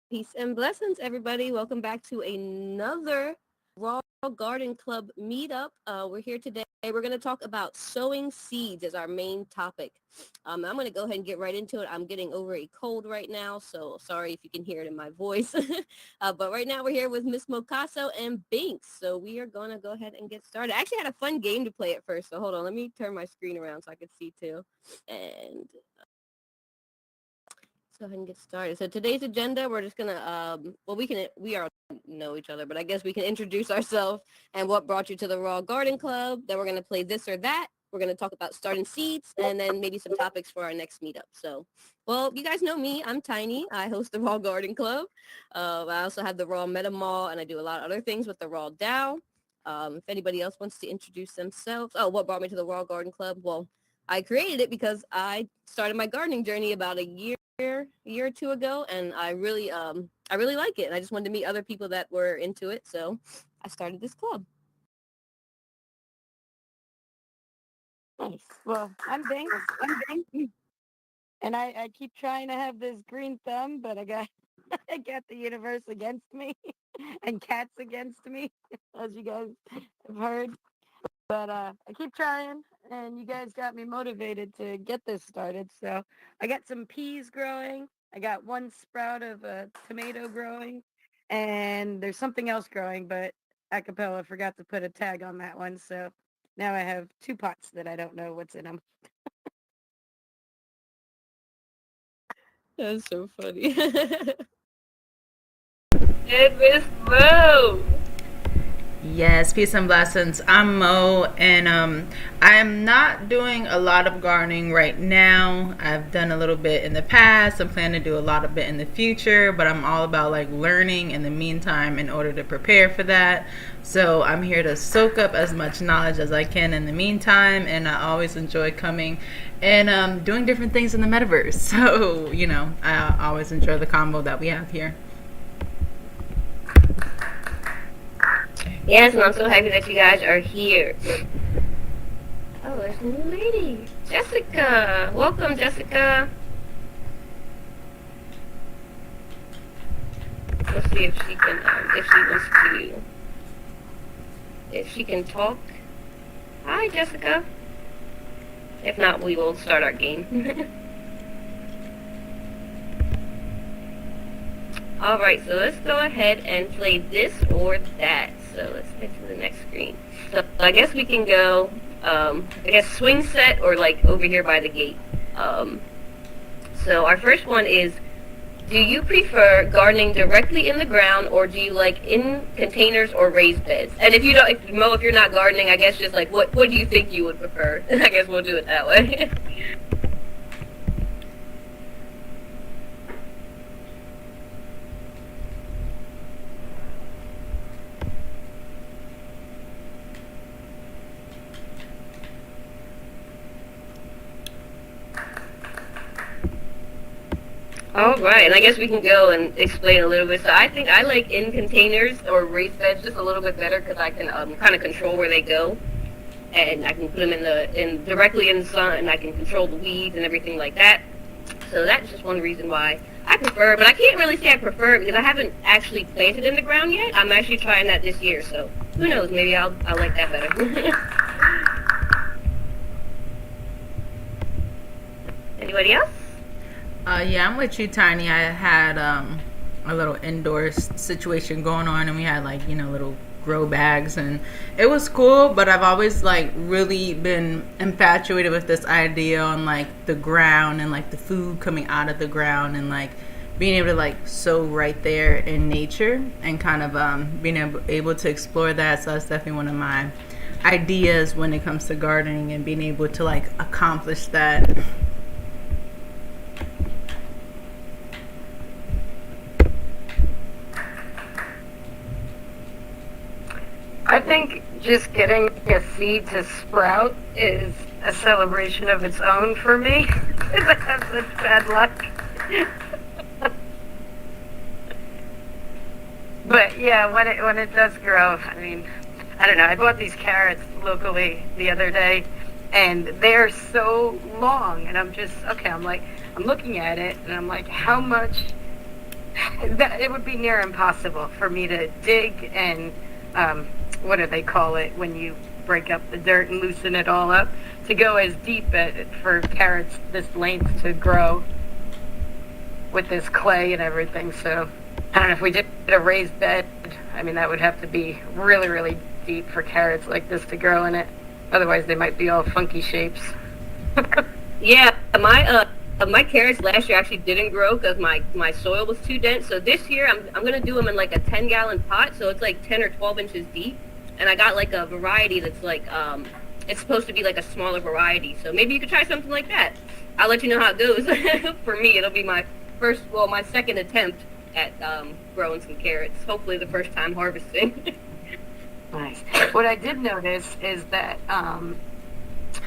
Peace and blessings, everybody. Welcome back to another Raw Garden Club meetup. We're here today. We're going to talk about sowing seeds as our main topic. I'm going to go ahead and get right into it. I'm getting over a cold right now, so sorry if you can hear it in my voice. But right now we're here with Miss Mocasso and Binks. So we are going to go ahead and get started. I actually had a fun game to play at first, so hold on. Let me turn my screen around so I can see too. And go ahead and get started. So today's agenda, we're just gonna we are know each other, but I guess we can introduce ourselves and what brought you to the Raw Garden Club. Then we're gonna play this or that. We're gonna talk about starting seeds and then maybe some topics for our next meetup. So, well, you guys know me. I'm Tiny. I host the Raw Garden Club. I also have the Raw Meta Mall, and I do a lot of other things with the Raw DAO. If anybody else wants to introduce themselves, what brought me to the Raw Garden Club? Well, I created it because I started my gardening journey about a year or two ago, and I really like it, and I just wanted to meet other people that were into it, so I started this club. Nice. Well, I'm Banks, and I keep trying to have this green thumb, but I got I got the universe against me and cats against me, as you guys have heard. But I keep trying, and you guys got me motivated to get this started. So I got some peas growing. I got one sprout of a tomato growing, and there's something else growing, but Acapella forgot to put a tag on that one. So now I have two pots that I don't know what's in them. That's so funny. And Miss Mo. Yes, peace and blessings. I'm Mo, and I'm not doing a lot of gardening right now. I've done a little bit in the past. I'm planning to do a lot of it in the future, but I'm all about like learning in the meantime in order to prepare for that. So I'm here to soak up as much knowledge as I can in the meantime, and I always enjoy coming and doing different things in the metaverse. So, I always enjoy the combo that we have here. Yes, and I'm so happy that you guys are here. Oh, there's a new lady, Jessica. Welcome, Jessica. Let's see if she can, if she can talk. Hi, Jessica. If not, we will start our game. All right, so let's go ahead and play this or that. So let's get to the next screen. So I guess we can go, swing set or like over here by the gate. So our first one is, do you prefer gardening directly in the ground, or do you like in containers or raised beds? And if you're not gardening, I guess just like, what do you think you would prefer? I guess we'll do it that way. All right, and I guess we can go and explain a little bit. So I think I like in containers or raised beds just a little bit better because I can kind of control where they go, and I can put them directly in the sun, and I can control the weeds and everything like that. So that's just one reason why I prefer, but I can't really say I prefer it because I haven't actually planted in the ground yet. I'm actually trying that this year, so who knows? Maybe I'll like that better. Anybody else? Yeah, I'm with you, Tiny. I had a little indoor situation going on, and we had little grow bags, and it was cool. But I've always really been infatuated with this idea on the ground and the food coming out of the ground, and being able to sow right there in nature and kind of being able to explore that. So that's definitely one of my ideas when it comes to gardening and being able to accomplish that. I think just getting a seed to sprout is a celebration of its own for me. Because I have such bad luck. But yeah, when it does grow, I mean, I don't know. I bought these carrots locally the other day, and they're so long, and I'm looking at it, and I'm like, how much it would be near impossible for me to dig and what do they call it when you break up the dirt and loosen it all up, to go as deep for carrots this length to grow with this clay and everything. So I don't know if we did a raised bed. I mean, that would have to be really, really deep for carrots like this to grow in it. Otherwise, they might be all funky shapes. Yeah, my carrots last year actually didn't grow because my soil was too dense. So this year I'm gonna do them in like a 10-gallon pot, so it's like 10 or 12 inches deep. And I got like a variety that's like it's supposed to be like a smaller variety. So maybe you could try something like that. I'll let you know how it goes. For me, it'll be my second attempt at growing some carrots. Hopefully, the first time harvesting. Nice. What I did notice is that,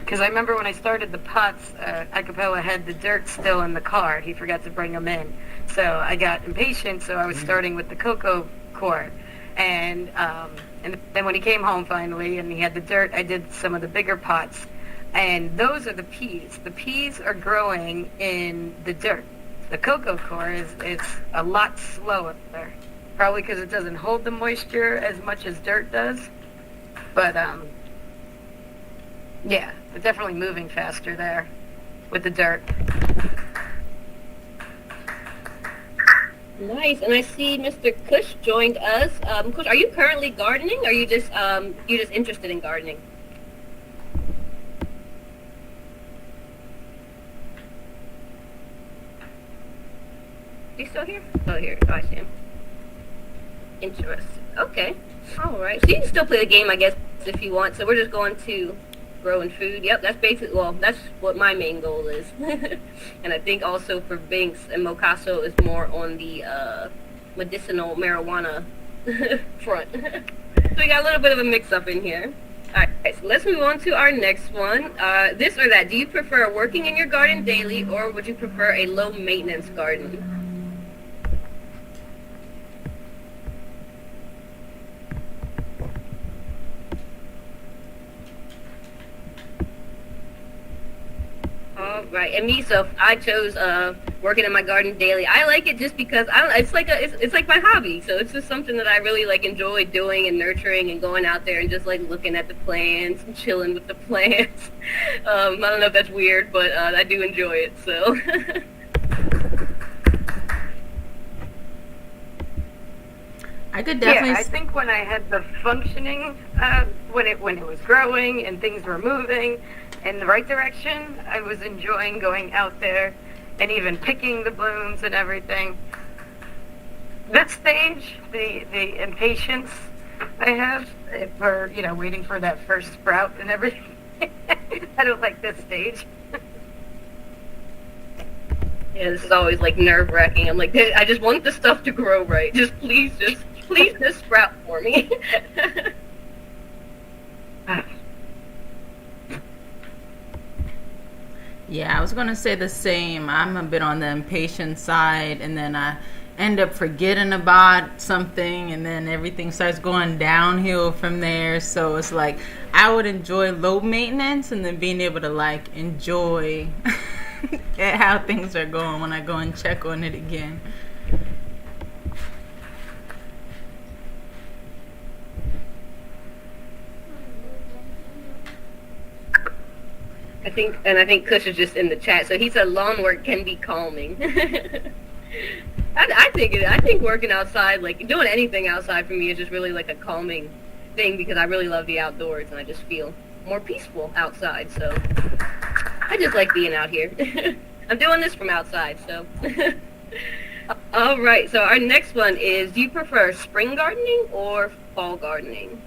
because I remember when I started the pots, Acapella had the dirt still in the car. He forgot to bring them in. So I got impatient, so I was starting with the cocoa core. And then when he came home finally and he had the dirt, I did some of the bigger pots. And those are the peas. The peas are growing in the dirt. The cocoa core is a lot slower there. Probably because it doesn't hold the moisture as much as dirt does. But, yeah, it's definitely moving faster there with the dirt. Nice. And I see Mr. Kush joined us. Kush, are you currently gardening, or are you just interested in gardening? Is he still here? Oh, here. Oh, I see him. Interesting. Okay. All right. So you can still play the game, I guess, if you want. So we're just going to growing food. Yep, that's basically, well, that's what my main goal is. And I think also for Binks and Mocasso is more on the medicinal marijuana front. So we got a little bit of a mix-up in here. All right, so let's move on to our next one. This or that. Do you prefer working in your garden daily, or would you prefer a low-maintenance garden? All right, and me, so I chose working in my garden daily. I like it just because I don't. It's like my hobby. So it's just something that I really like enjoy doing and nurturing and going out there and just like looking at the plants and chilling with the plants. I don't know if that's weird, but I do enjoy it. So. I could definitely. Yeah, I think when I had the functioning, when it was growing and things were moving in the right direction, I was enjoying going out there and even picking the blooms and everything. That stage, the impatience I have for, waiting for that first sprout and everything, I don't like this stage. Yeah, this is always like nerve-wracking. I'm like, I just want the stuff to grow right. Please just sprout for me. Yeah, I was going to say the same. I'm a bit on the impatient side, and then I end up forgetting about something, and then everything starts going downhill from there. So it's like I would enjoy low maintenance and then being able to like enjoy how things are going when I go and check on it again. I think Kush is just in the chat. So he said lawn work can be calming. I think working outside, like doing anything outside for me is just really like a calming thing because I really love the outdoors and I just feel more peaceful outside. So I just like being out here. I'm doing this from outside, so. All right, so our next one is, do you prefer spring gardening or fall gardening?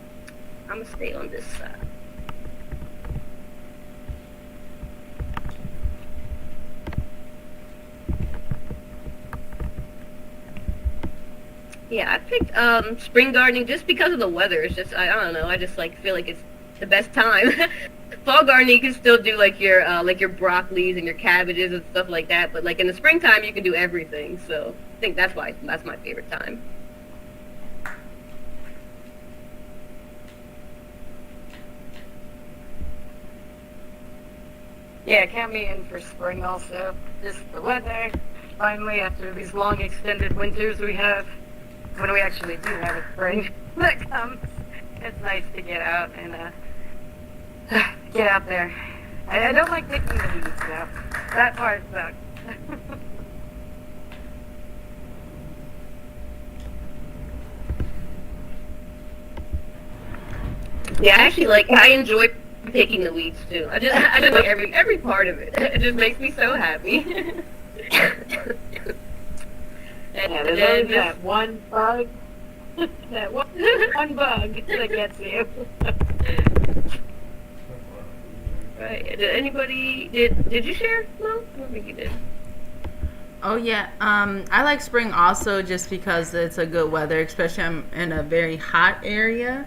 I'm gonna stay on this side. Yeah, I picked spring gardening just because of the weather. It's just I don't know. I just like feel like it's the best time. Fall gardening, you can still do like your broccolis and your cabbages and stuff like that. But like in the springtime, you can do everything. So I think that's why that's my favorite time. Yeah, count me in for spring also. Just the weather, finally, after these long extended winters we have, when we actually do have a spring that comes, it's nice to get out and get out there. I don't like picking the weeds though. That part sucks. Yeah, I enjoy picking the weeds too. I just like every part of it. It just makes me so happy. Yeah, there's always that one bug, that one bug that gets you. Right. Did you share? No, I don't think you did. Oh yeah, I like spring also just because it's a good weather, especially I'm in a very hot area.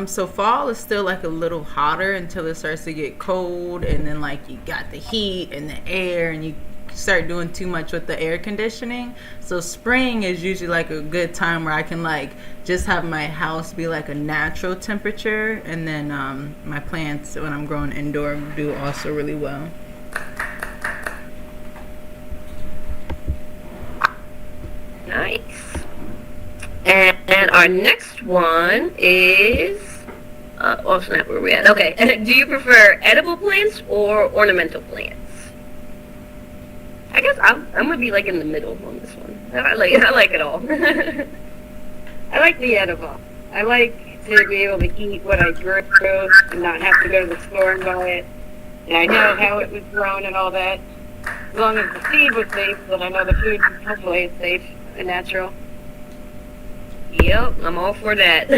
So fall is still like a little hotter until it starts to get cold, and then like you got the heat and the air, and you start doing too much with the air conditioning. So spring is usually like a good time where I can like just have my house be like a natural temperature, and then my plants when I'm growing indoor do also really well. Nice. And our next one is, oh snap, where are we at? Okay. Do you prefer edible plants or ornamental plants? I guess I'm gonna be like in the middle on this one. I like it all. I like the edible. I like to be able to eat what I grew and not have to go to the store and buy it. And I know how it was grown and all that. As long as the seed was safe, then I know the food hopefully is safe and natural. Yep, I'm all for that.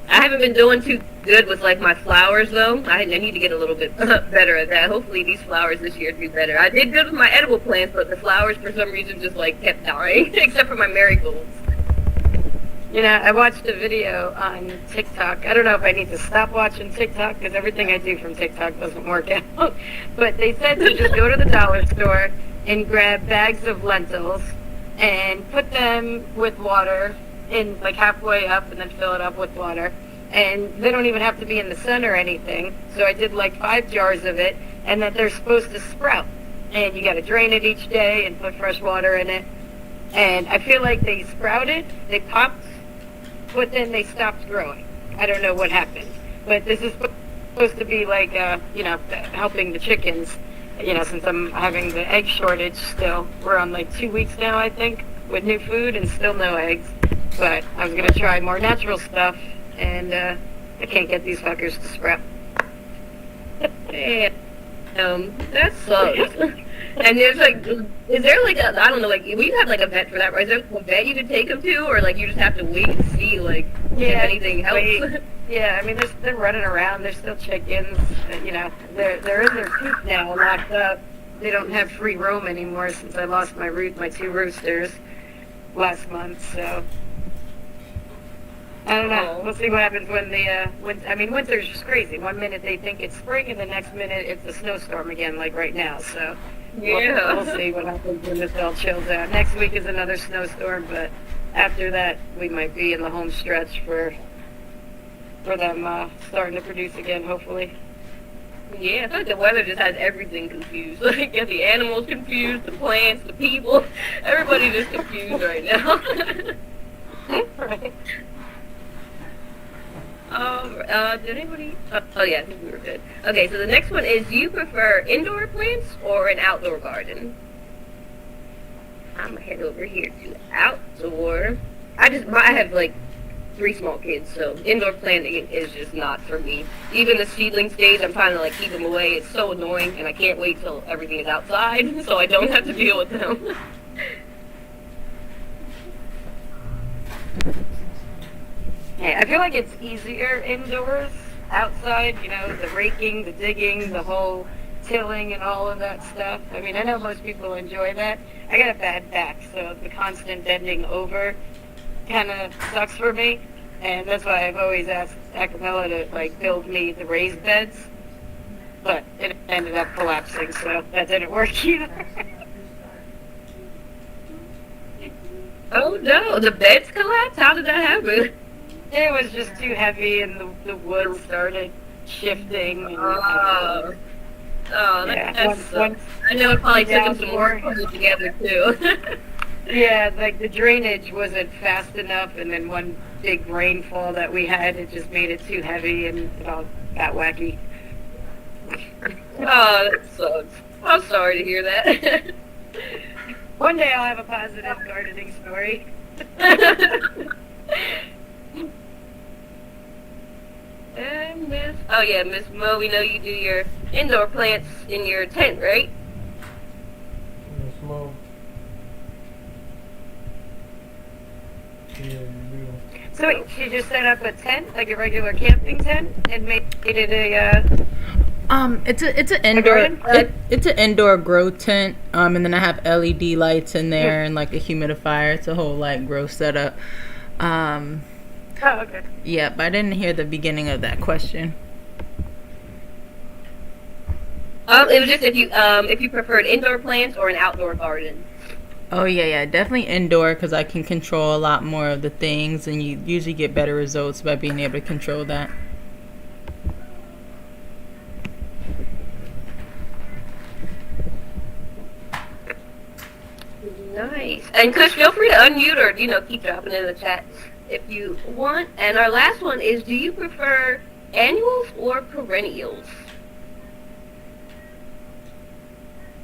I haven't been doing too good with like my flowers though. I need to get a little bit better at that. Hopefully these flowers this year do better. I did good with my edible plants, but the flowers for some reason just like kept dying, except for my marigolds. You know, I watched a video on TikTok. I don't know if I need to stop watching TikTok because everything I do from TikTok doesn't work out. But they said to just go to the dollar store and grab bags of lentils and put them with water in like halfway up and then fill it up with water. And they don't even have to be in the sun or anything. So I did like 5 jars of it, and that they're supposed to sprout. And you got to drain it each day and put fresh water in it. And I feel like they sprouted, they popped, but then they stopped growing. I don't know what happened. But this is supposed to be like, helping the chickens. You know, since I'm having the egg shortage still. We're on like 2 weeks now, I think, with new food and still no eggs. But I was going to try more natural stuff, and I can't get these fuckers to sprout. That sucks. And there's like, is there like a, I don't know, like, we have like a vet for that, right? Is there a vet you could take them to, or like you just have to wait and see, like, if anything helps? Yeah, I mean, they're running around. They're still chickens. You know, they're in their coop now, locked up. They don't have free roam anymore since I lost my 2 roosters last month. So I don't know. We'll see what happens when winter's just crazy. 1 minute they think it's spring, and the next minute it's a snowstorm again, like right now. So yeah, we'll see what happens when this all chills out. Next week is another snowstorm, but after that we might be in the home stretch for them starting to produce again, hopefully. Yeah, I feel like the weather just has everything confused. Like, get the animals confused, the plants, the people. Everybody's just confused right now. Right. Did anybody? Oh yeah, I think we were good. Okay, so the next one is: do you prefer indoor plants or an outdoor garden? I'm gonna head over here to outdoor. I have like 3 small kids, so indoor planting is just not for me. Even the seedling stage, I'm trying to like keep them away. It's so annoying, and I can't wait till everything is outside, so I don't have to deal with them. Yeah, I feel like it's easier indoors. Outside, you know, the raking, the digging, the whole tilling and all of that stuff. I mean, I know most people enjoy that. I got a bad back, so the constant bending over kind of sucks for me. And that's why I've always asked Acapella to, like, build me the raised beds. But it ended up collapsing, so that didn't work either. Oh no, the beds collapsed? How did that happen? It was just too heavy, and the wood started shifting. And, Oh, Yeah, that's once I know it probably took him some downpour. work to put it together too. Yeah, like the drainage wasn't fast enough, and then one big rainfall that we had, it just made it too heavy, and it all got wacky. Oh, that sucks. I'm sorry to hear that. One day I'll have a positive gardening story. And oh yeah, Miss Mo, we know you do your indoor plants in your tent, right? Miss Mo. Yeah, you do. So wait, she just set up a tent, like a regular camping tent, and made it a It's an indoor garden? it's an indoor grow tent. And then I have LED lights in there and like a humidifier. It's a whole like grow setup. Oh, okay. Yeah, but I didn't hear the beginning of that question. It was just if you preferred indoor plants or an outdoor garden. Oh yeah, definitely indoor because I can control a lot more of the things, and you usually get better results by being able to control that. Nice. And Kush, feel free to unmute or keep dropping in the chat if you want. And our last one is: do you prefer annuals or perennials?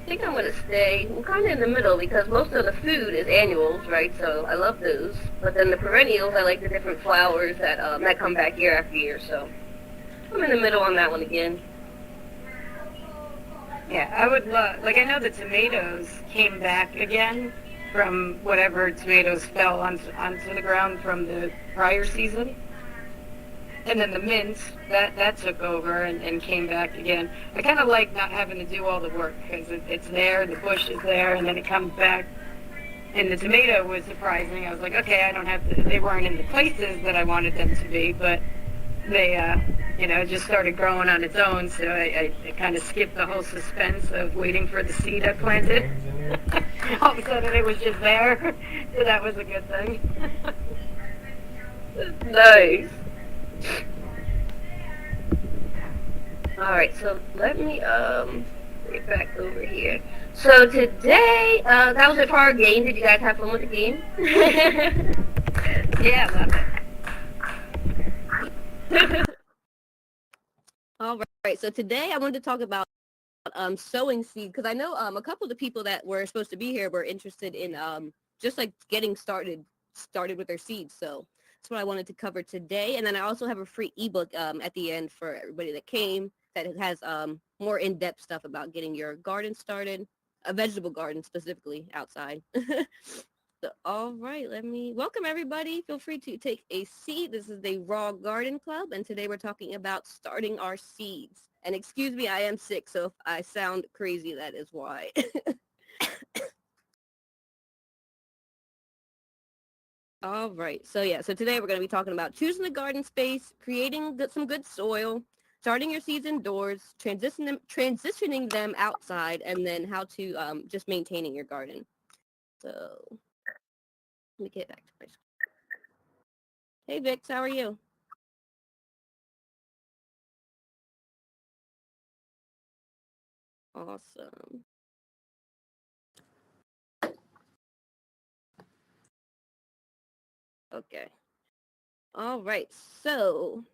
I think I'm going to stay kind of in the middle because most of the food is annuals, right? So I love those. But then the perennials, I like the different flowers that come back year after year. So I'm in the middle on that one again. Yeah, I would love, like I know the tomatoes came back again from whatever tomatoes fell onto the ground from the prior season. And then the mint, that took over and came back again. I kind of like not having to do all the work because it's there, the bush is there, and then it comes back. And the tomato was surprising. I was like, okay, I don't have to, they weren't in the places that I wanted them to be, but they, just started growing on its own. So I kind of skipped the whole suspense of waiting for the seed I planted. All of a sudden it was just there. So that was a good thing. Nice. All right, so let me get back over here. So today, that was it for our game. Did you guys have fun with the game? Yeah, love it. All right, so today I wanted to talk about sowing seed because I know a couple of the people that were supposed to be here were interested in just like getting started with their seeds. So that's what I wanted to cover today. And then I also have a free ebook at the end for everybody that came that has more in-depth stuff about getting your garden started, a vegetable garden specifically outside. So, all right, welcome everybody. Feel free to take a seat. This is the Raw Garden Club, and today we're talking about starting our seeds. And excuse me, I am sick, so if I sound crazy, that is why. All right, so today we're going to be talking about choosing the garden space, creating some good soil, starting your seeds indoors, transitioning them outside, and then how to just maintaining your garden. So let me get back to my screen. Hey, Vix, how are you? Awesome. Okay. All right. So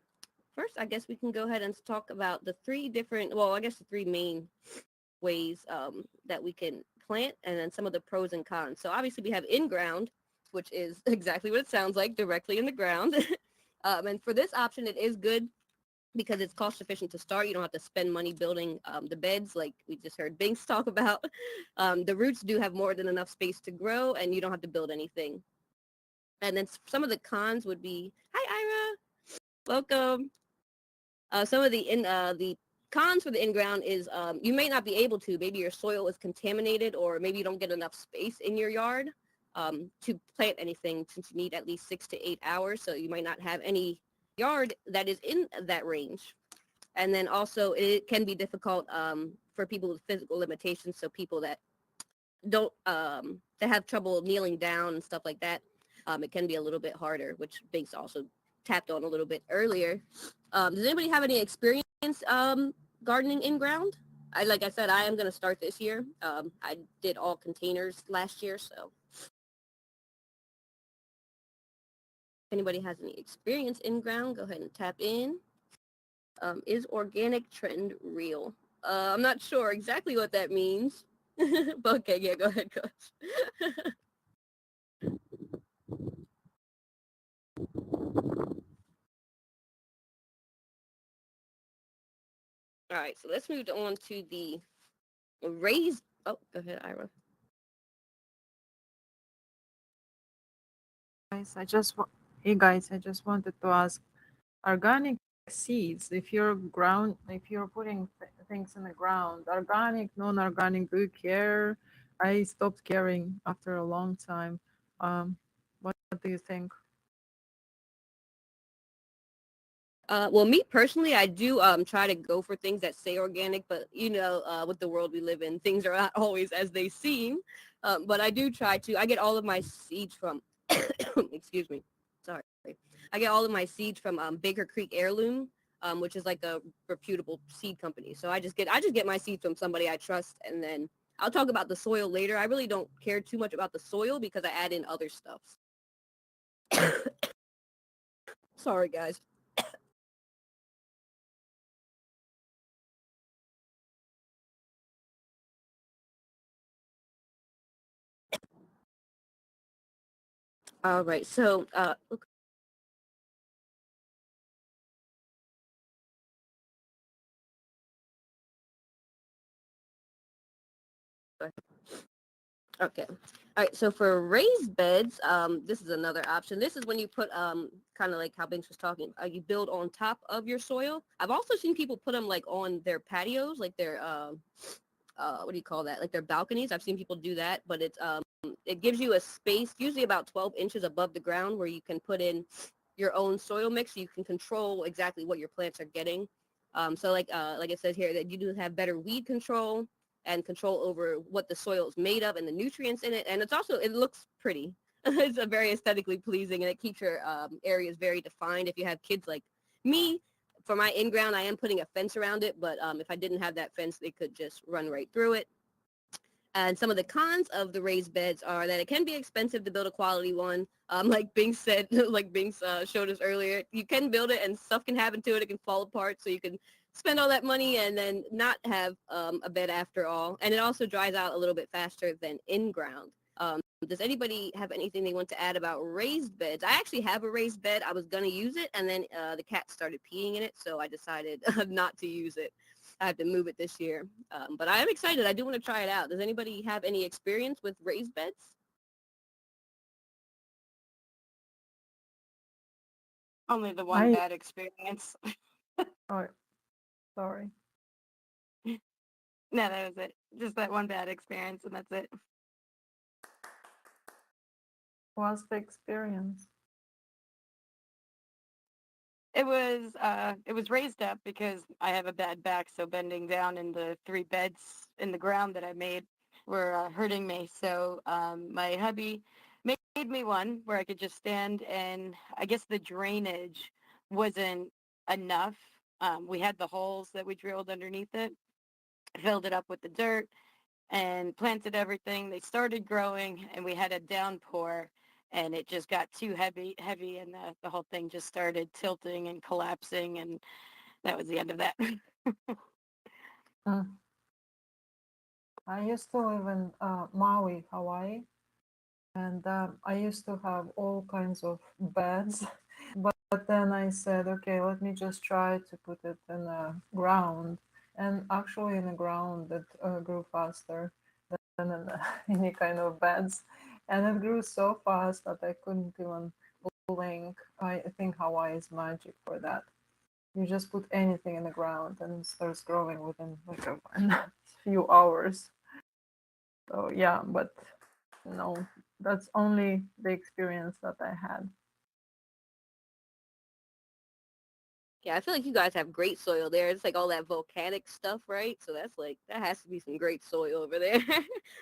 first, I guess we can go ahead and talk about the three main ways that we can plant and then some of the pros and cons. So obviously we have in-ground, which is exactly what it sounds like, directly in the ground. And for this option, it is good because it's cost efficient to start. You don't have to spend money building the beds like we just heard Binks talk about. The roots do have more than enough space to grow and you don't have to build anything. And then some of the cons would be, hi, Ira, welcome. Some of the cons for the in-ground is you may not be able to. Maybe your soil is contaminated or maybe you don't get enough space in your yard to plant anything since you need at least 6 to 8 hours. So you might not have any yard that is in that range. And then also it can be difficult for people with physical limitations. So people that don't that have trouble kneeling down and stuff like that. It can be a little bit harder, which Binks also tapped on a little bit earlier. Does anybody have any experience gardening in ground? like I said, I am going to start this year. I did all containers last year, so if anybody has any experience in ground, go ahead and tap in. Is organic trend real? I'm not sure exactly what that means. But okay, yeah, go ahead, coach. All right, so let's move on to the raised. Oh, go ahead, Ira. Hey guys, I just wanted to ask, organic seeds, if you're putting things in the ground, organic, non-organic, do you care? I stopped caring after a long time. What do you think? Well, me personally, I do try to go for things that say organic, but with the world we live in, things are not always as they seem. But I do try to. I get all of my seeds from. Excuse me. Sorry. I get all of my seeds from Baker Creek Heirloom, which is like a reputable seed company. So I just get my seeds from somebody I trust, and then I'll talk about the soil later. I really don't care too much about the soil because I add in other stuff. Sorry, guys. All right. So, okay. All right. So for raised beds, this is another option. This is when you put kind of like how Binks was talking. You build on top of your soil. I've also seen people put them like on their patios, like their what do you call that? Like their balconies. I've seen people do that, but it gives you a space, usually about 12 inches above the ground, where you can put in your own soil mix. So you can control exactly what your plants are getting. So like it says here that you do have better weed control and control over what the soil is made of and the nutrients in it. And it looks pretty. It's a very aesthetically pleasing, and it keeps your areas very defined. If you have kids like me, for my in-ground, I am putting a fence around it, but if I didn't have that fence, they could just run right through it. And some of the cons of the raised beds are that it can be expensive to build a quality one. Like Bing said, like Bing showed us earlier, you can build it and stuff can happen to it. It can fall apart. So you can spend all that money and then not have a bed after all. And it also dries out a little bit faster than in-ground. Does anybody have anything they want to add about raised beds? I actually have a raised bed. I was going to use it, and then the cat started peeing in it, so I decided not to use it. I have to move it this year. But I am excited. I do want to try it out. Does anybody have any experience with raised beds? Only the one I bad experience. oh, sorry. No, that was it. Just that one bad experience, and that's it. What's the experience? It was raised up because I have a bad back, so bending down in the 3 beds in the ground that I made were hurting me. So my hubby made me one where I could just stand, and I guess the drainage wasn't enough. We had the holes that we drilled underneath it, filled it up with the dirt, and planted everything. They started growing, and we had a downpour, and it just got too heavy, and the whole thing just started tilting and collapsing, and that was the end of that. Mm. I used to live in Maui, Hawaii, and I used to have all kinds of beds. But then I said, okay, let me just try to put it in the ground. And actually, in the ground, it grew faster than in any kind of beds. And it grew so fast that I couldn't even blink. I think Hawaii is magic for that. You just put anything in the ground and it starts growing within like a few hours. So yeah, but no, that's only the experience that I had. Yeah, I feel like you guys have great soil there. It's like all that volcanic stuff, right? So that has to be some great soil over there.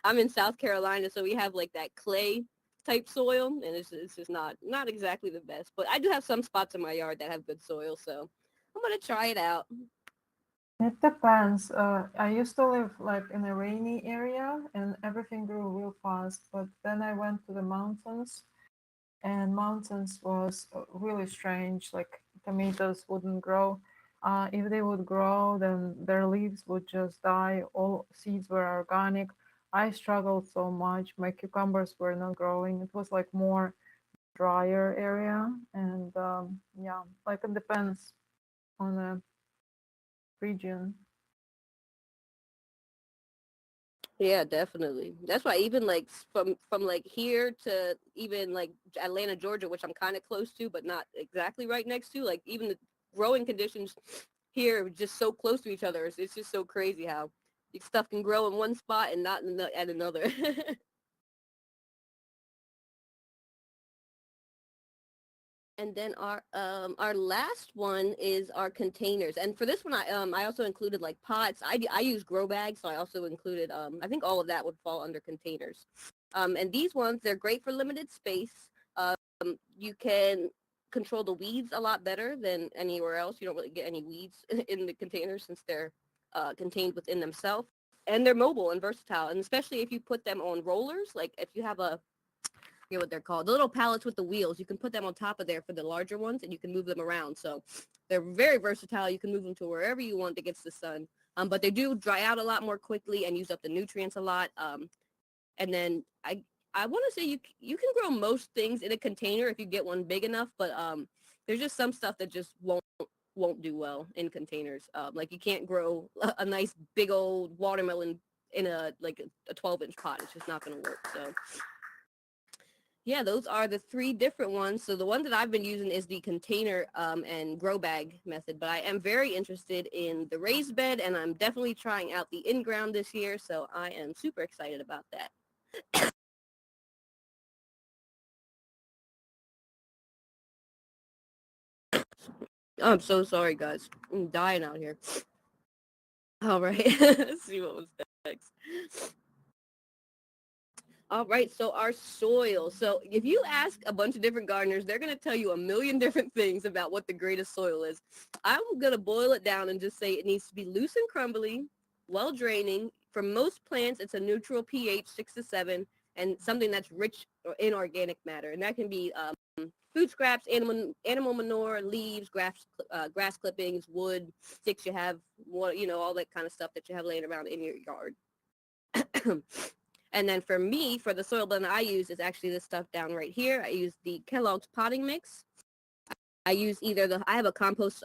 I'm in South Carolina, so we have like that clay type soil, and it's just not exactly the best. But I do have some spots in my yard that have good soil, so I'm gonna try it out. It depends. I used to live like in a rainy area and everything grew real fast. But then I went to the mountains and mountains was really strange. Like tomatoes wouldn't grow. If they would grow, then their leaves would just die. All seeds were organic. I struggled so much. My cucumbers were not growing. It was like more drier area, and yeah, like it depends on the region. Yeah, definitely. That's why even like from like here to even like Atlanta, Georgia, which I'm kind of close to, but not exactly right next to, like even the growing conditions here are just so close to each other. It's just so crazy how stuff can grow in one spot and not at another. And then our last one is our containers. And for this one, I also included like pots. I use grow bags, so I also included I think all of that would fall under containers. And these ones, they're great for limited space. You can control the weeds a lot better than anywhere else. You don't really get any weeds in the containers since they're contained within themselves. And they're mobile and versatile. And especially if you put them on rollers, like if you have a forget what they're called. The little pallets with the wheels. You can put them on top of there for the larger ones, and you can move them around. So they're very versatile. You can move them to wherever you want that gets the sun. But they do dry out a lot more quickly and use up the nutrients a lot. And then I want to say you can grow most things in a container if you get one big enough, but there's just some stuff that just won't do well in containers. Like you can't grow a nice big old watermelon in a like a 12-inch pot. It's just not going to work. So yeah, those are the three different ones. So the one that I've been using is the container and grow bag method, but I am very interested in the raised bed, and I'm definitely trying out the in-ground this year. So I am super excited about that. I'm so sorry, guys. I'm dying out here. All right, let's see what was next. All right, so our soil. So if you ask a bunch of different gardeners, they're going to tell you a million different things about what the greatest soil is. I'm going to boil it down and just say it needs to be loose and crumbly, well draining. For most plants, it's a neutral pH 6 to 7, and something that's rich in organic matter. And that can be food scraps, animal manure, leaves, grass clippings, wood, sticks you have, all that kind of stuff that you have laying around in your yard. And then for me, for the soil blend I use is actually this stuff down right here. I use the Kellogg's potting mix. I use I have a compost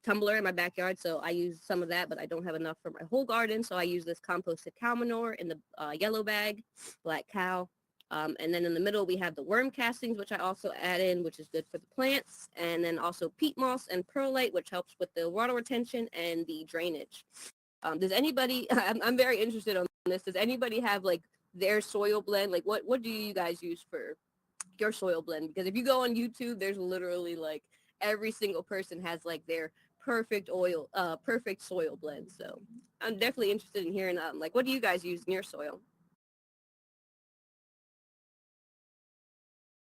tumbler in my backyard, so I use some of that, but I don't have enough for my whole garden. So I use this composted cow manure in the yellow bag, black cow. And then in the middle, we have the worm castings, which I also add in, which is good for the plants. And then also peat moss and perlite, which helps with the water retention and the drainage. Does anybody, I'm very interested on this. Does anybody have like their soil blend? Like what do you guys use for your soil blend? Because if you go on YouTube, there's literally like every single person has like their perfect soil blend. So I'm definitely interested in hearing like what do you guys use in your soil?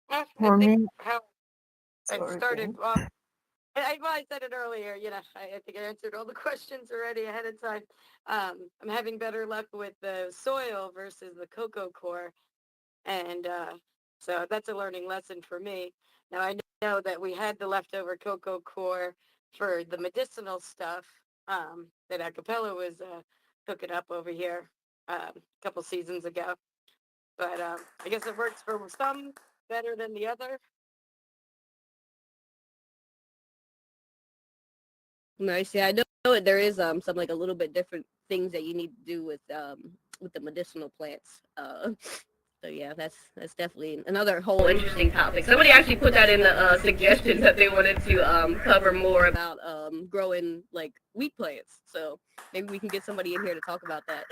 I For think me, how I sorry, started. Jane. I said it earlier. I think I answered all the questions already ahead of time. I'm having better luck with the soil versus the cocoa core, and so that's a learning lesson for me. Now I know that we had the leftover cocoa core for the medicinal stuff that Acapella was cooking up over here a couple seasons ago. But I guess it works for some better than the other. Nice. Yeah, I know there is some like a little bit different things that you need to do with the medicinal plants. So yeah, that's definitely another whole interesting topic. Somebody actually put that in the suggestions that they wanted to cover more about growing like wheat plants. So maybe we can get somebody in here to talk about that.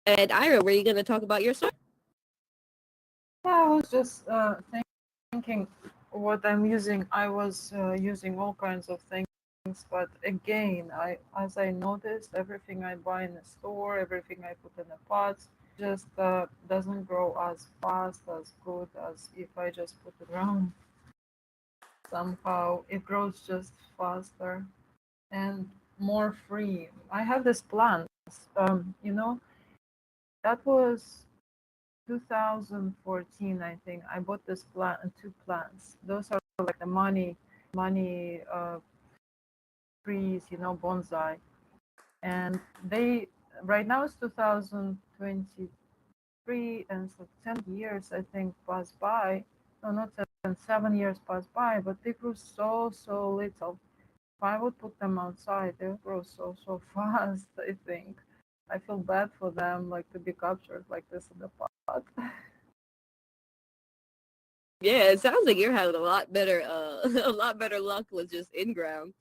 And Ira, were you going to talk about your soil? Yeah, I was just thinking what I'm using. I was using all kinds of things, but again, as I noticed, everything I buy in the store, everything I put in the pots, just doesn't grow as fast, as good as if I just put it around. Somehow it grows just faster and more free. I have this plant, you know, that was 2014, I think. I bought this plant and two plants. Those are like the money trees, you know, bonsai. And they right now it's 2023, and so 10 years I think passed by. No, not 10, 7 years passed by, but they grew so little. If I would put them outside, they would grow so fast, I think. I feel bad for them, like to be captured like this in the pot. Yeah, it sounds like you're having a lot better a lot better luck with just in ground.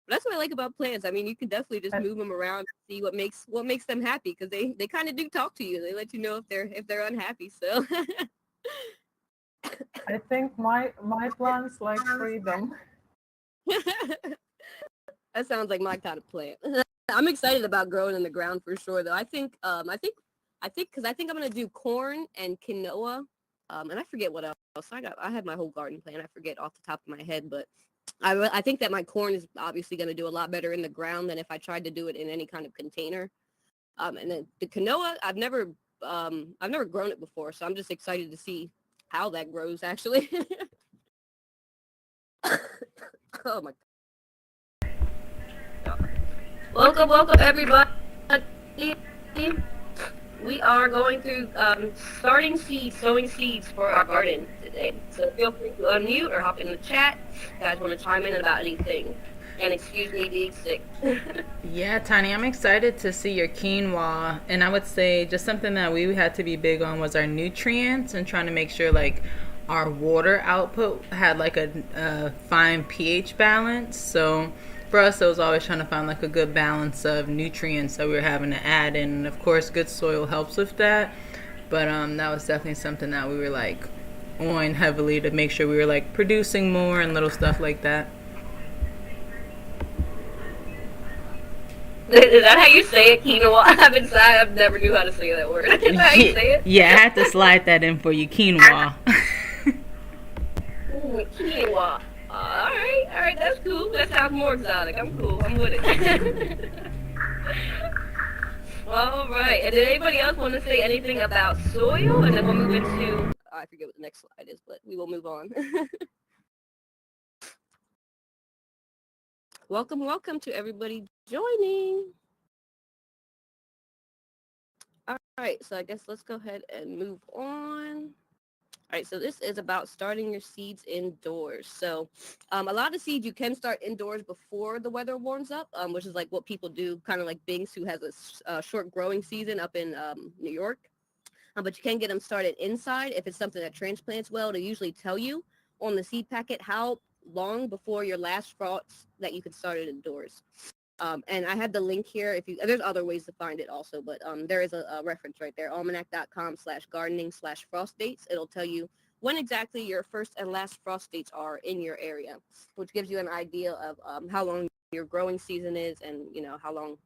But that's what I like about plants. I mean, you can definitely just move them around and see what makes them happy, because they kind of do talk to you. They let you know if they're unhappy. So I think my plants like freedom. that sounds like my kind of plant. I'm excited about growing in the ground for sure, though. I think because I think I'm gonna do corn and quinoa, and I forget what else. I had my whole garden plan. I forget off the top of my head, but I think that my corn is obviously gonna do a lot better in the ground than if I tried to do it in any kind of container. And then the quinoa, I've never grown it before, so I'm just excited to see how that grows actually. Oh my God. Welcome everybody. We are going through sowing seeds for our garden today. So feel free to unmute or hop in the chat if you guys want to chime in about anything. And excuse me being sick. Yeah, Tiny, I'm excited to see your quinoa. And I would say just something that we had to be big on was our nutrients and trying to make sure like our water output had like a fine pH balance. So for us, it was always trying to find like a good balance of nutrients that we were having to add in. And of course, good soil helps with that. But that was definitely something that we were like on heavily to make sure we were like producing more and little stuff like that. Is that how you say it, quinoa? I've never knew how to say that word. Is that how you say it? Yeah, I had to slide that in for you, quinoa. Ooh, quinoa. All right, that's cool. That sounds more exotic. I'm cool. I'm with it. All right. And did anybody else want to say anything about soil? And then we'll move into, I forget what the next slide is, but we will move on. Welcome to everybody joining. All right, so I guess let's go ahead and move on. All right, so this is about starting your seeds indoors. So a lot of seeds you can start indoors before the weather warms up, which is like what people do, kind of like Binks, who has a short growing season up in New York. But you can get them started inside if it's something that transplants well. They usually tell you on the seed packet how long before your last frost that you can start it indoors. And I have the link here. There's other ways to find it also, but there is a reference right there, almanac.com/gardening/frost dates. It'll tell you when exactly your first and last frost dates are in your area, which gives you an idea of how long your growing season is, and you know how long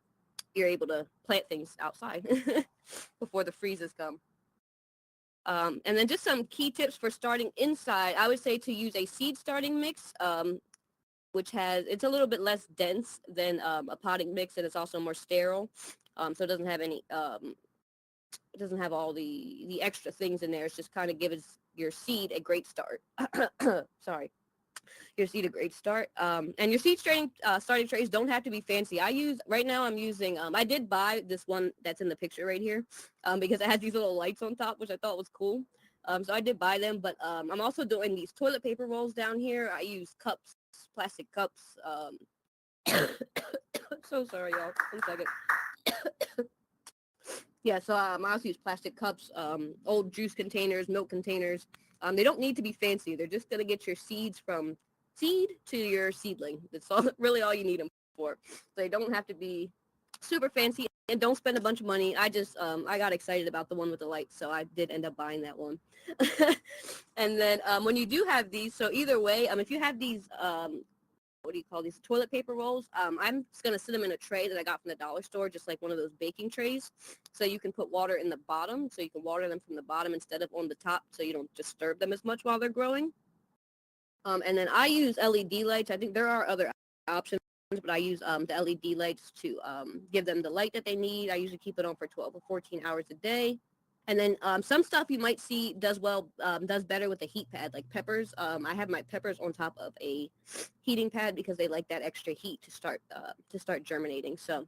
you're able to plant things outside before the freezes come. And then just some key tips for starting inside. I would say to use a seed starting mix, which it's a little bit less dense than a potting mix, and it's also more sterile. So it doesn't have any, it doesn't have all the extra things in there. It's just kind of gives your seed a great start. Sorry. Your seed a great start. And your seed starting trays don't have to be fancy. Right now I'm using, I did buy this one that's in the picture right here because it has these little lights on top, which I thought was cool. So I did buy them, but I'm also doing these toilet paper rolls down here. I use cups, plastic cups. So sorry, y'all. 1 second. Yeah, so I also use plastic cups, old juice containers, milk containers. They don't need to be fancy. They're just going to get your seeds from seed to your seedling. That's really all you need them for. So they don't have to be super fancy, and don't spend a bunch of money. I got excited about the one with the lights, so I did end up buying that one. And then when you do have these, so either way, if you have these what do you call these, toilet paper rolls. I'm just going to sit them in a tray that I got from the dollar store, just like one of those baking trays. So you can put water in the bottom, so you can water them from the bottom instead of on the top, so you don't disturb them as much while they're growing. And then I use LED lights. I think there are other options, but I use the LED lights to give them the light that they need. I usually keep it on for 12 or 14 hours a day. And then some stuff you might see does better with a heat pad, like peppers. I have my peppers on top of a heating pad because they like that extra heat to start germinating. So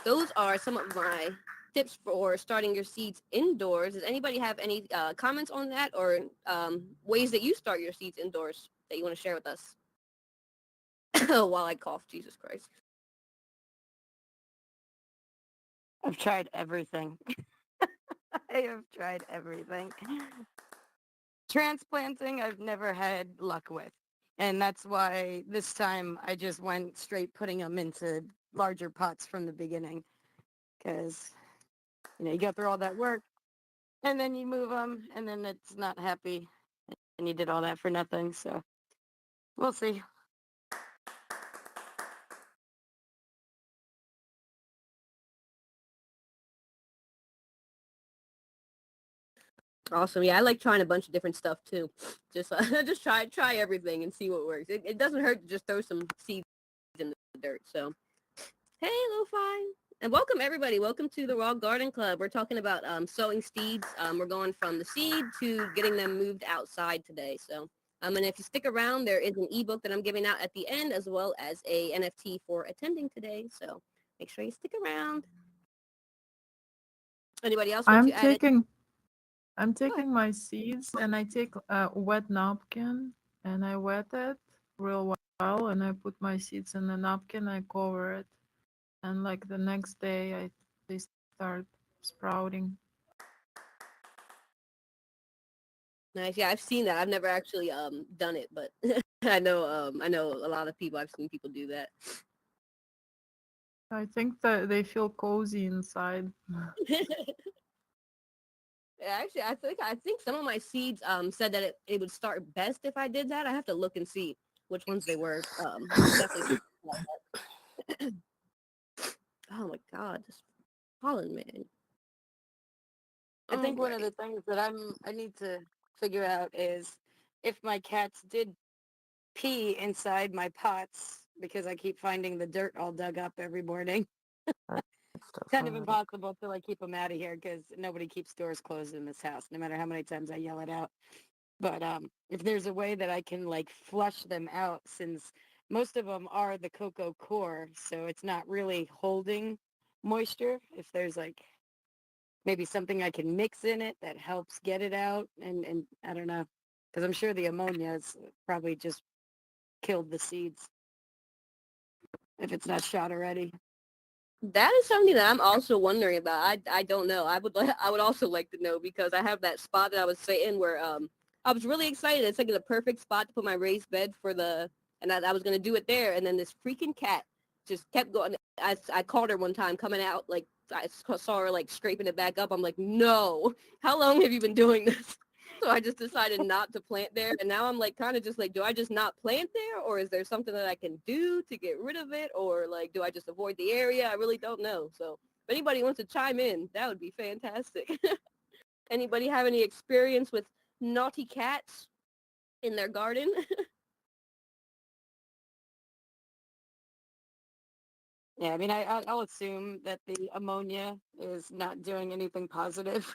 those are some of my tips for starting your seeds indoors. Does anybody have any comments on that, or ways that you start your seeds indoors that you want to share with us? While I cough, Jesus Christ. I've tried everything. I have tried everything. Transplanting, I've never had luck with. And that's why this time I just went straight putting them into larger pots from the beginning. Because, you go through all that work and then you move them and then it's not happy. And you did all that for nothing. So we'll see. Awesome. Yeah, I like trying a bunch of different stuff too. Just just try everything and see what works. It doesn't hurt to just throw some seeds in the dirt. So, hey, Lo-Fi. And welcome everybody. Welcome to the Raw Garden Club. We're talking about sowing seeds. We're going from the seed to getting them moved outside today. So, and if you stick around, there is an ebook that I'm giving out at the end, as well as a NFT for attending today. So make sure you stick around. Anybody else want to add it? I'm taking my seeds and I take a wet napkin and I wet it real well and I put my seeds in the napkin, I cover it, and like the next day they start sprouting. Nice. Yeah, I've seen that. I've never actually done it, but I know a lot of people. I've seen people do that. I think that they feel cozy inside. Yeah, actually, I think some of my seeds said that it would start best if I did that. I have to look and see which ones they were. Definitely. Oh my God, this pollen, man. I think one of Alright. the things that I need to figure out is if my cats did pee inside my pots because I keep finding the dirt all dug up every morning. Kind of impossible till I keep them out of here because nobody keeps doors closed in this house, no matter how many times I yell it out. But if there's a way that I can like flush them out, since most of them are the cocoa core, so it's not really holding moisture. If there's like maybe something I can mix in it that helps get it out, and I don't know, because I'm sure the ammonia has probably just killed the seeds if it's not shot already. That is something that I'm also wondering about. I don't know. I would also like to know, because I have that spot that I was saying where I was really excited. It's like the perfect spot to put my raised bed and I was gonna do it there, and then this freaking cat just kept going. I called her one time coming out, like I saw her like scraping it back up. I'm like, no, how long have you been doing this? So I just decided not to plant there. And now I'm like kind of just like, do I just not plant there? Or is there something that I can do to get rid of it? Or like, do I just avoid the area? I really don't know. So if anybody wants to chime in, that would be fantastic. Anybody have any experience with naughty cats in their garden? Yeah, I mean, I'll assume that the ammonia is not doing anything positive.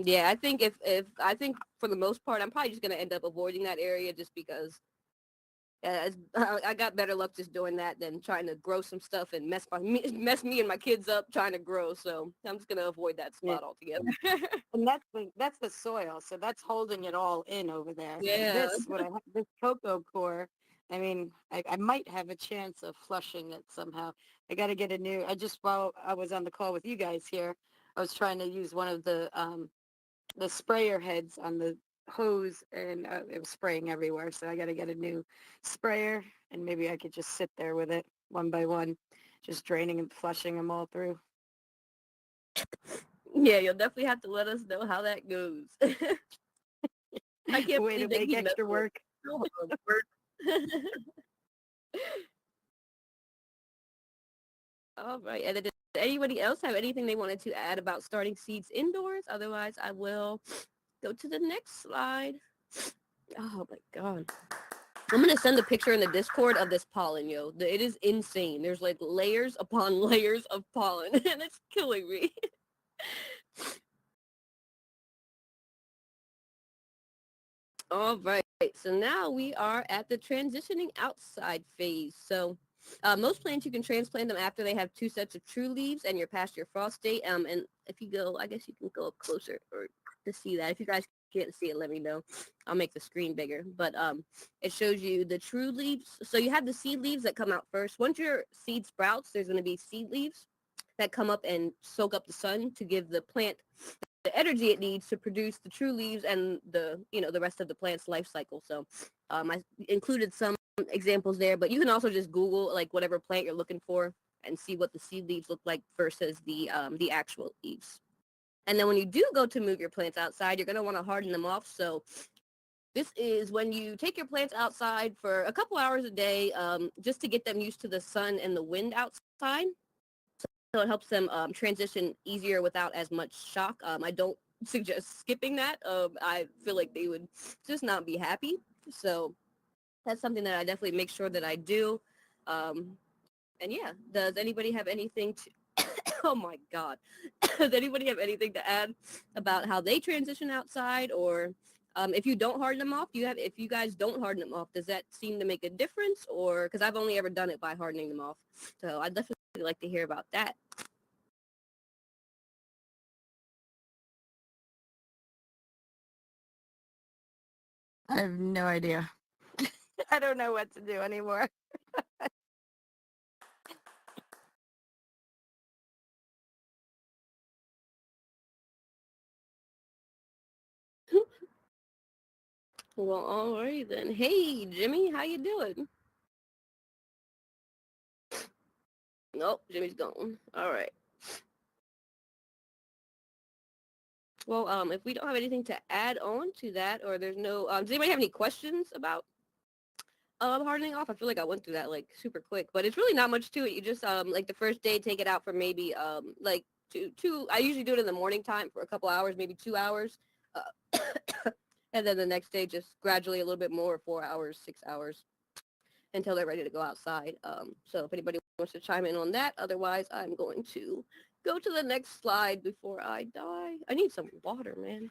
Yeah, I think if I think for the most part, I'm probably just gonna end up avoiding that area just because I got better luck just doing that than trying to grow some stuff and mess me and my kids up trying to grow. So I'm just gonna avoid that Yeah. spot altogether. And that's the soil, so that's holding it all in over there. But Yeah. this cocoa core, I mean, I might have a chance of flushing it somehow. I got to get a new. While I was on the call with you guys here, I was trying to use one of the sprayer heads on the hose, and it was spraying everywhere. So I got to get a new sprayer, and maybe I could just sit there with it one by one, just draining and flushing them all through. Yeah, you'll definitely have to let us know how that goes. I can't Way to believe they make keep extra messing with work. All right. And then did anybody else have anything they wanted to add about starting seeds indoors? Otherwise, I will go to the next slide. Oh my God. I'm going to send a picture in the Discord of this pollen, yo. It is insane. There's like layers upon layers of pollen and it's killing me. All right, so now we are at the transitioning outside phase. So most plants, you can transplant them after they have 2 sets of true leaves and you're past your frost date. And if you go, I guess you can go up closer or to see that. If you guys can't see it, let me know. I'll make the screen bigger. But it shows you the true leaves. So you have the seed leaves that come out first. Once your seed sprouts, there's going to be seed leaves that come up and soak up the sun to give the plant the energy it needs to produce the true leaves and the the rest of the plant's life cycle. So I included some examples there, but you can also just Google like whatever plant you're looking for and see what the seed leaves look like versus the actual leaves. And then when you do go to move your plants outside, you're going to want to harden them off. So this is when you take your plants outside for a couple hours a day, just to get them used to the sun and the wind outside. So it helps them transition easier without as much shock. I don't suggest skipping that. I feel like they would just not be happy. So that's something that I definitely make sure that I do. And yeah, does anybody have anything to, oh my God, does anybody have anything to add about how they transition outside, or if you don't harden them off, if you guys don't harden them off, does that seem to make a difference? Or, because I've only ever done it by hardening them off. So I'd definitely like to hear about that. I have no idea. I don't know what to do anymore. Well, all right then. Hey, Jimmy, how you doing? Nope, Jimmy's gone. All right. Well, if we don't have anything to add on to that, or there's no, does anybody have any questions about hardening off? I feel like I went through that like super quick, but it's really not much to it. You just like the first day, take it out for maybe like two. I usually do it in the morning time for a couple hours, maybe 2 hours, and then the next day just gradually a little bit more, 4 hours, 6 hours, until they're ready to go outside. So if anybody wants to chime in on that, otherwise I'm going to go to the next slide before I die. I need some water, man.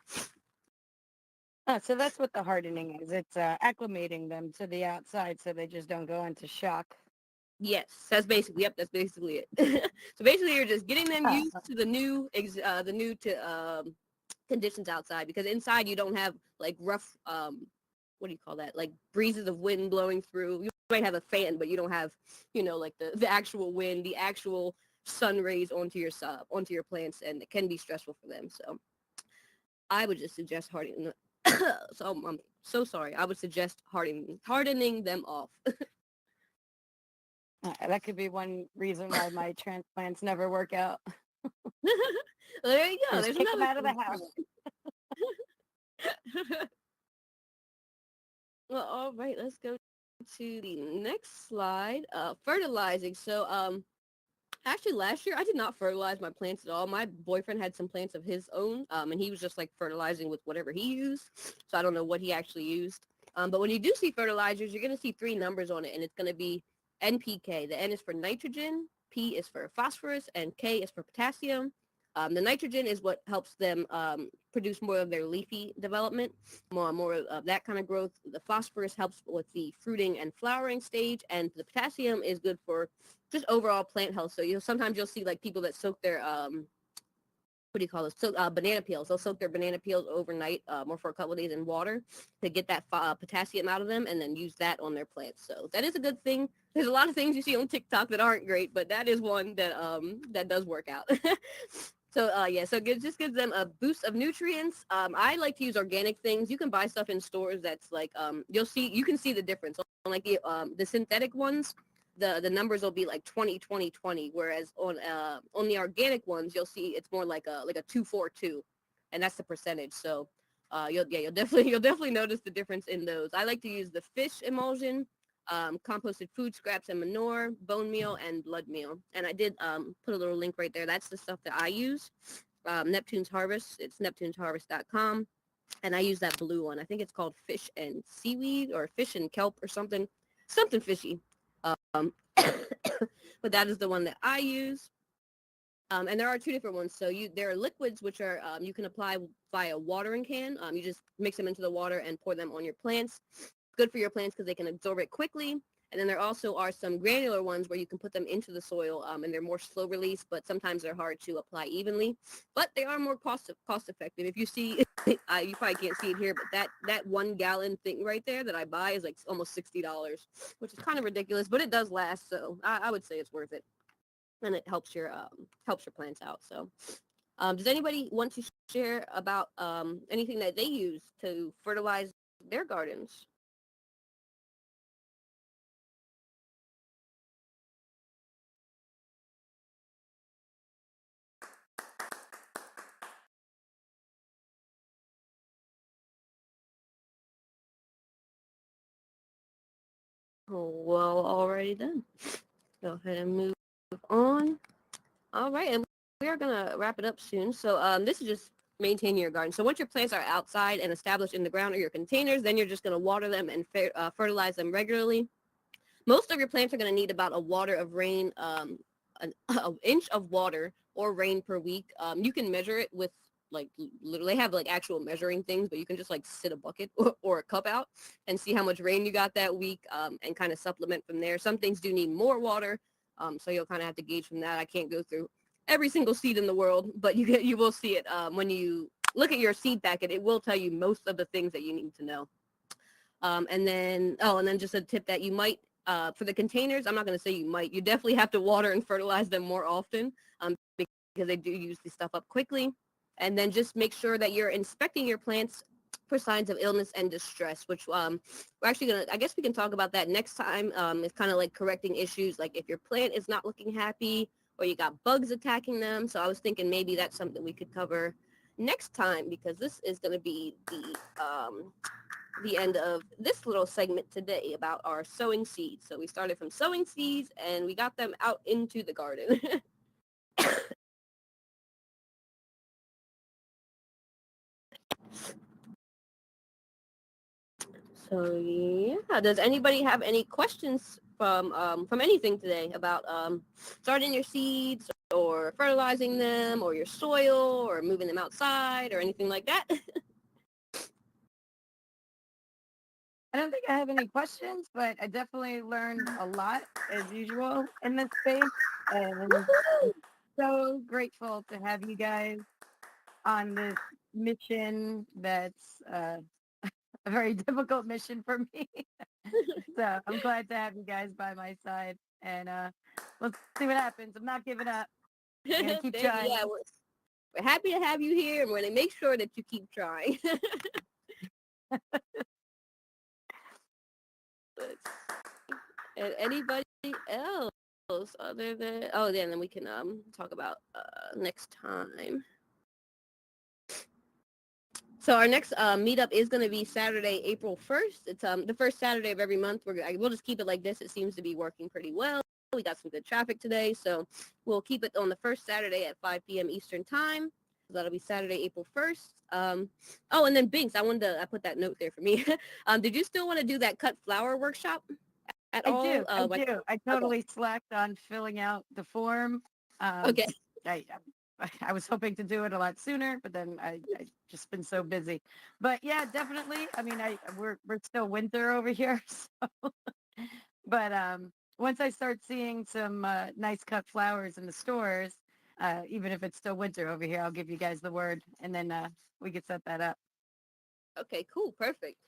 So that's what the hardening is. It's acclimating them to the outside so they just don't go into shock. Yes, that's basically, yep, that's basically it. So basically you're just getting them used to the new conditions outside, because inside you don't have like rough, what do you call that? Like breezes of wind blowing through. You might have a fan, but you don't have, like the actual wind, the actual sun rays onto your plants, and it can be stressful for them. So I would just suggest hardening. So I'm so sorry. I would suggest hardening them off. That could be one reason why my transplants never work out. There you go. Just There's kick them another out of the house. Well, all right, let's go to the next slide. Fertilizing. So actually last year I did not fertilize my plants at all. My boyfriend had some plants of his own, and he was just like fertilizing with whatever he used. So I don't know what he actually used. But when you do see fertilizers, you're going to see 3 numbers on it, and it's going to be NPK. The N is for nitrogen, P is for phosphorus, and K is for potassium. The nitrogen is what helps them produce more of their leafy development, more of that kind of growth. The phosphorus helps with the fruiting and flowering stage, and the potassium is good for just overall plant health. So sometimes you'll see like people that soak their what do you call it? So banana peels. They'll soak their banana peels overnight or for a couple of days in water to get that potassium out of them, and then use that on their plants. So that is a good thing. There's a lot of things you see on TikTok that aren't great, but that is one that that does work out. So yeah, so it just gives them a boost of nutrients. I like to use organic things. You can buy stuff in stores that's like you can see the difference. On like the synthetic ones, the numbers will be like 20, 20, 20, whereas on the organic ones you'll see it's more like a 2-4-2, and that's the percentage. So you'll definitely notice the difference in those. I like to use the fish emulsion, composted food scraps and manure, bone meal, and blood meal. And I did put a little link right there. That's the stuff that I use. Neptune's Harvest. It's neptunesharvest.com. And I use that blue one. I think it's called fish and seaweed or fish and kelp or something fishy. Um, but that is the one that I use. And there are two different ones. So there are liquids, which are you can apply via watering can. You just mix them into the water and pour them on your plants. Good for your plants because they can absorb it quickly. And then there also are some granular ones where you can put them into the soil, and they're more slow release, but sometimes they're hard to apply evenly. But they are more cost effective. If you see, you probably can't see it here, but that 1 gallon thing right there that I buy is like almost $60, which is kind of ridiculous, but it does last. So I would say it's worth it. And it helps your plants out. So does anybody want to share about anything that they use to fertilize their gardens? Well, alrighty then. Go ahead and move on. All right, and we are gonna wrap it up soon. So this is just maintaining your garden. So once your plants are outside and established in the ground or your containers, then you're just gonna water them and fertilize them regularly. Most of your plants are gonna need about a water of rain, an inch of water or rain per week. You can measure it with like literally have like actual measuring things, but you can just like sit a bucket or a cup out and see how much rain you got that week, and kind of supplement from there. Some things do need more water. So you'll kind of have to gauge from that. I can't go through every single seed in the world, but you will see it when you look at your seed packet. It will tell you most of the things that you need to know. And then just a tip that you might, for the containers, I'm not going to say you might. You definitely have to water and fertilize them more often because they do use the stuff up quickly. And then just make sure that you're inspecting your plants for signs of illness and distress, which we're actually going to, I guess we can talk about that next time. It's kind of like correcting issues, like if your plant is not looking happy or you got bugs attacking them. So I was thinking maybe that's something we could cover next time, because this is going to be the end of this little segment today about our sowing seeds. So we started from sowing seeds and we got them out into the garden. So yeah, does anybody have any questions from anything today about starting your seeds or fertilizing them or your soil or moving them outside or anything like that? I don't think I have any questions, but I definitely learned a lot as usual in this space. And I'm so grateful to have you guys on this mission that's a very difficult mission for me. So I'm glad to have you guys by my side. And let's see what happens. I'm not giving up. I'm going to keep trying. Yeah, we're happy to have you here, and we're going to make sure that you keep trying. And anybody else other than then we can talk about next time. So our next meetup is going to be Saturday, April 1st. It's the first Saturday of every month. We'll just keep it like this. It seems to be working pretty well. We got some good traffic today, so we'll keep it on the first Saturday at 5 p.m. Eastern time. That'll be Saturday, April 1st. And then Binks, I put that note there for me. Did you still want to do that cut flower workshop at all? I do. I totally slacked on filling out the form. Okay. I was hoping to do it a lot sooner, but then I just been so busy. But yeah, definitely. I mean, we're still winter over here, so. But once I start seeing some nice cut flowers in the stores, even if it's still winter over here, I'll give you guys the word, and then we can set that up. Okay, cool, perfect.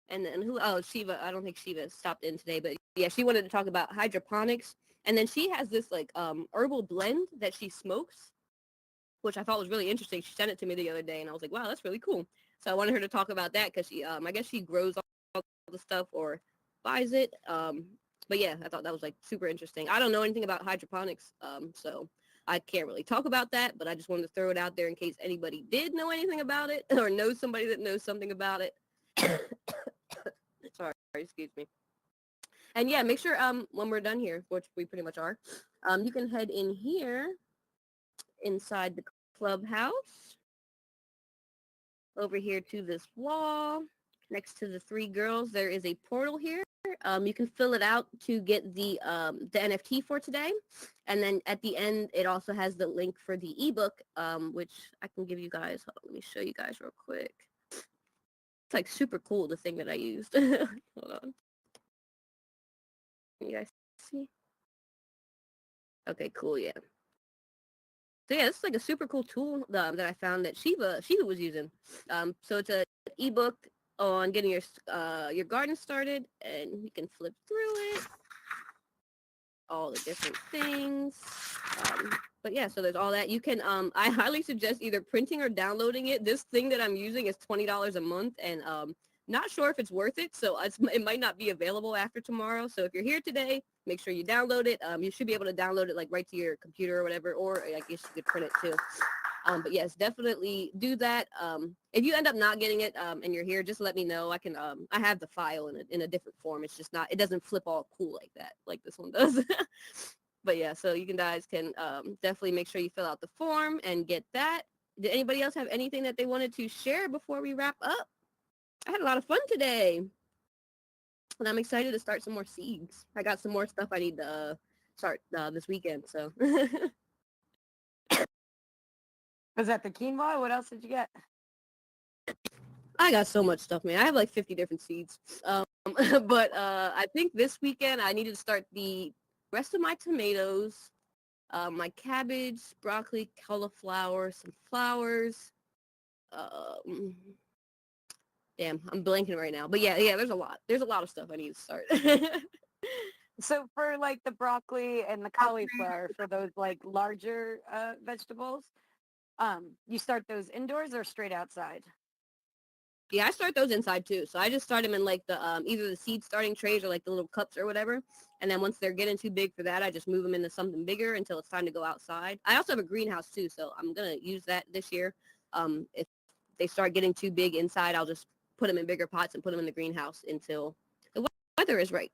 And then Shiva, I don't think Shiva stopped in today, but yeah, she wanted to talk about hydroponics. And then she has this like herbal blend that she smokes, which I thought was really interesting. She sent it to me the other day and I was like, wow, that's really cool. So I wanted her to talk about that because she, I guess she grows all the stuff or buys it. But yeah, I thought that was like super interesting. I don't know anything about hydroponics. So I can't really talk about that, but I just wanted to throw it out there in case anybody did know anything about it or knows somebody that knows something about it. Sorry, excuse me. And yeah, make sure when we're done here, which we pretty much are, you can head in here inside the clubhouse over here to this wall next to the 3 girls. There is a portal here. You can fill it out to get the NFT for today. And then at the end, it also has the link for the ebook, which I can give you guys. Hold on, let me show you guys real quick. It's like super cool, the thing that I used. Hold on. Can you guys see? Okay, cool, yeah. So yeah, this is like a super cool tool that I found that Shiva was using. So it's an ebook on getting your garden started, and you can flip through it, all the different things. But yeah, so there's all that. You can, I highly suggest either printing or downloading it. This thing that I'm using is $20 a month, and not sure if it's worth it, so it might not be available after tomorrow. So if you're here today, make sure you download it. You should be able to download it like right to your computer or whatever, or I guess you could print it too. But yes, definitely do that. If you end up not getting it and you're here, just let me know. I can I have the file in a different form. It's just not, it doesn't flip all cool like that, like this one does. But yeah, so you guys can definitely make sure you fill out the form and get that. Did anybody else have anything that they wanted to share before we wrap up? I had a lot of fun today. And I'm excited to start some more seeds. I got some more stuff I need to start this weekend, so. Was that the quinoa? What else did you get? I got so much stuff, man. I have like 50 different seeds. But I think this weekend I needed to start the rest of my tomatoes, my cabbage, broccoli, cauliflower, some flowers. Damn, I'm blanking right now. But yeah, there's a lot. There's a lot of stuff I need to start. So for like the broccoli and the cauliflower, for those like larger vegetables, you start those indoors or straight outside? Yeah, I start those inside too. So I just start them in like the either the seed starting trays or like the little cups or whatever. And then once they're getting too big for that, I just move them into something bigger until it's time to go outside. I also have a greenhouse too, so I'm gonna use that this year. If they start getting too big inside, I'll just put them in bigger pots and put them in the greenhouse until the weather is right.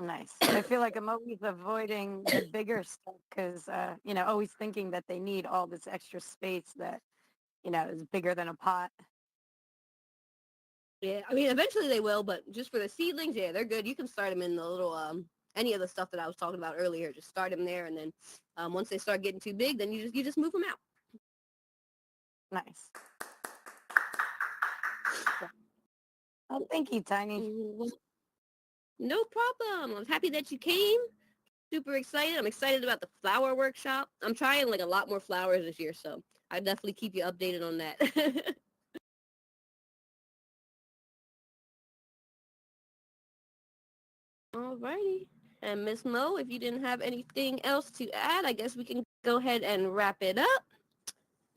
Nice. I feel like I'm always avoiding the bigger stuff because, always thinking that they need all this extra space that, is bigger than a pot. Yeah, I mean, eventually they will, but just for the seedlings, yeah, they're good. You can start them in the little, any of the stuff that I was talking about earlier. Just start them there, and then once they start getting too big, then you just move them out. Nice. Oh, thank you, Tiny. Well, no problem. I'm happy that you came. Super excited. I'm excited about the flower workshop. I'm trying like a lot more flowers this year, so I definitely keep you updated on that. Alrighty. And Miss Mo, if you didn't have anything else to add, I guess we can go ahead and wrap it up.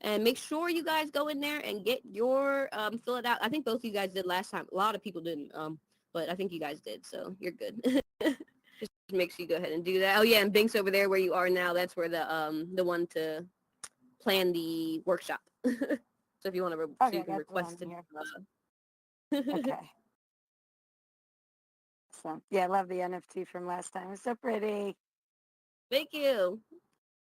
And make sure you guys go in there and get your fill it out. I think both of you guys did last time. A lot of people didn't, but I think you guys did, so you're good. Just make sure you go ahead and do that. Oh yeah, and Bink's over there where you are now. That's where the one to plan the workshop. So if you want to, so you can request it. Okay. So yeah, I love the NFT from last time. It's so pretty. Thank you.